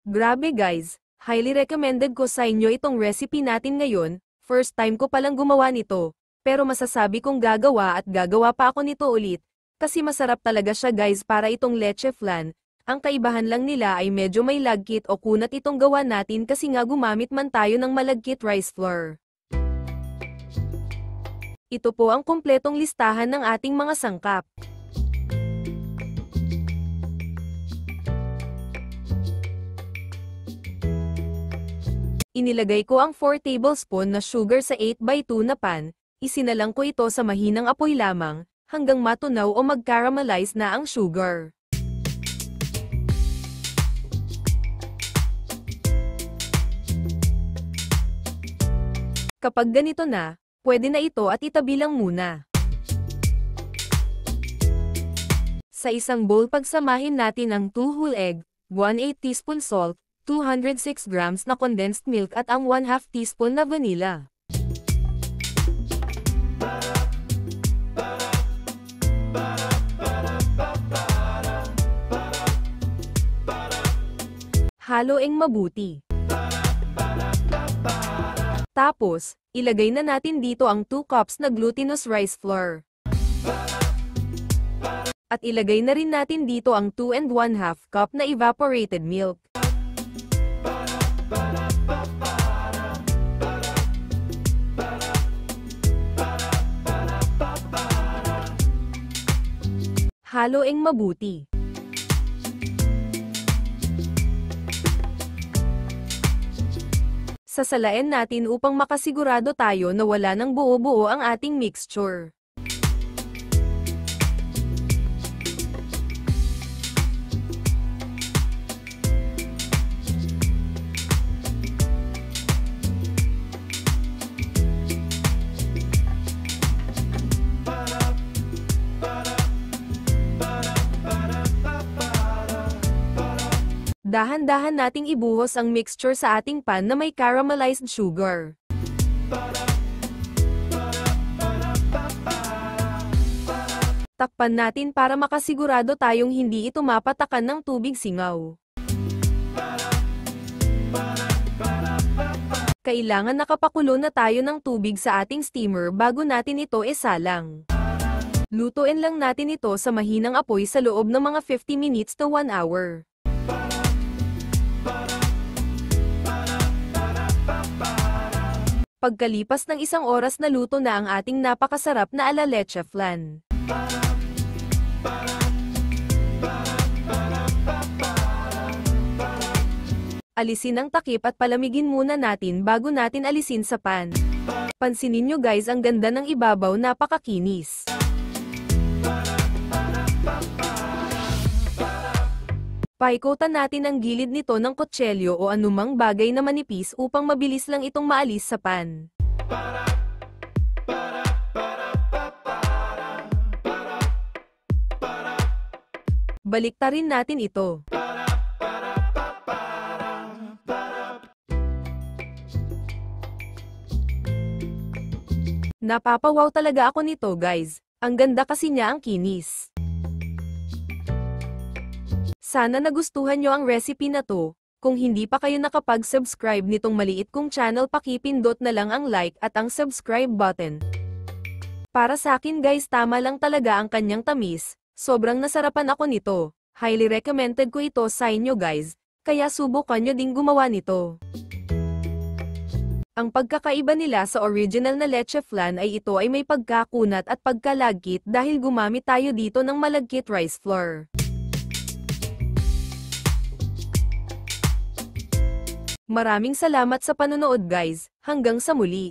Grabe guys, highly recommended ko sa inyo itong recipe natin ngayon, first time ko palang gumawa nito, pero masasabi kong gagawa at gagawa pa ako nito ulit, kasi masarap talaga siya guys para itong leche flan. Ang kaibahan lang nila ay medyo may lagkit o kunat itong gawa natin kasi nga gumamit man tayo ng malagkit rice flour. Ito po ang kumpletong listahan ng ating mga sangkap. Inilagay ko ang 4 tablespoon na sugar sa 8x2 na pan, isinalang ko ito sa mahinang apoy lamang, hanggang matunaw o mag-caramelize na ang sugar. Kapag ganito na, pwede na ito at itabi lang muna. Sa isang bowl pagsamahin natin ang 2 whole egg, 1/8 teaspoon salt, 206 grams na condensed milk at ang 1/2 teaspoon na vanilla. Haluin mabuti. Tapos, ilagay na natin dito ang 2 cups na glutinous rice flour. At ilagay na rin natin dito ang 2 1/2 cup na evaporated milk. Haluin mabuti. Sasalain natin upang makasigurado tayo na wala ng buo-buo ang ating mixture. Dahan-dahan nating ibuhos ang mixture sa ating pan na may caramelized sugar. Takpan natin para makasigurado tayong hindi ito mapatakan ng tubig singaw. Kailangan nakapakulo na tayo ng tubig sa ating steamer bago natin ito isalang. Lutuin lang natin ito sa mahinang apoy sa loob ng mga 50 minutes to 1 hour. Pagkalipas ng 1 oras na luto na ang ating napakasarap na ala leche flan. Alisin ang takip at palamigin muna natin bago natin alisin sa pan. Pansinin nyo guys, ang ganda ng ibabaw, napakakinis. Paikutan natin ang gilid nito ng kutselyo o anumang bagay na manipis upang mabilis lang itong maalis sa pan. Baliktarin natin ito. Napapawaw talaga ako nito guys, ang ganda kasi niya, ang kinis. Sana nagustuhan nyo ang recipe na to. Kung hindi pa kayo nakapag-subscribe nitong maliit kong channel, pakipindot na lang ang like at ang subscribe button. Para sa akin guys, tama lang talaga ang kanyang tamis, sobrang nasarapan ako nito. Highly recommended ko ito sa inyo guys, kaya subukan nyo ding gumawa nito. Ang pagkakaiba nila sa original na leche flan ay ito ay may pagkakunat at pagkalagkit dahil gumamit tayo dito ng malagkit rice flour. Maraming salamat sa panonood guys, hanggang sa muli.